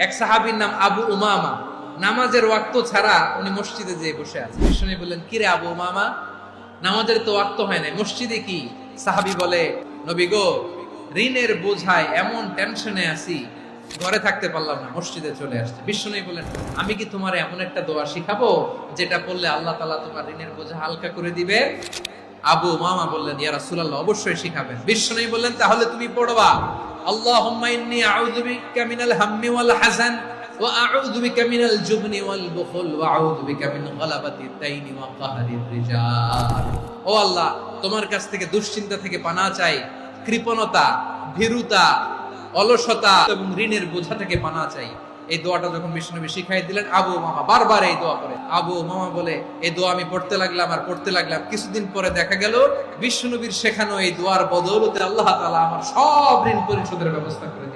এক সাহাবীর নাম আবু উমামা, নামাজের ওয়াক্ত ছাড়া উনি মসজিদে যেয়ে বসে আছে। বিষ্ণু বললেন, কিরে আবু উমামা, নামাজের তো ওয়াক্ত হয় নাই, মসজিদে কি? সাহাবী বলে, নবী গো, ঋণের বোঝায় এমন টেনশনে আছি, ঘরে থাকতে পারলাম না, মসজিদে চলে আসছে। বিষ্ণু বললেন, আমি কি তোমার এমন একটা দোয়া শিখাবো যেটা পড়লে আল্লাহ তাআলা তোমার ঋণের বোঝা হালকা করে দিবে? আবু উমামা বললেন, ইয়া রাসূলুল্লাহ, অবশ্যই শিখাবেন। বিষ্ণু বললেন, তাহলে তুমি পড়বা, আল্লাহুম্মা ইন্নী আউযু বিকা মিনাল হাম্মি ওয়াল হাযান ওয়া আউযু বিকা মিনাল জুবনি ওয়াল বুখল ওয়া আউযু বিকা মিন গালাবাতিদ দাইনি ওয়া কাহরির রিজাল। ও আল্লাহ, তোমার কাছ থেকে দুশ্চিন্তা থেকে পানাহ চাই, কৃপণতা, ভীরুতা, অলসতা এবং ঋণের বোঝা থেকে পানাহ চাই। এই দোয়াটা যখন বিষ্ণুনবী শিখাই দিলেন, আবু উমামা বারবার এই দোয়া করে। আবু উমামা বলে, এই দোয়া আমি পড়তে লাগলাম আর পড়তে লাগলাম, কিছুদিন পরে দেখা গেল বিষ্ণুনবীর শেখানো এই দোয়ার বদৌলতে আল্লাহ তাআলা আমার সব ঋণ পরিশোধের ব্যবস্থা করে দিলেন।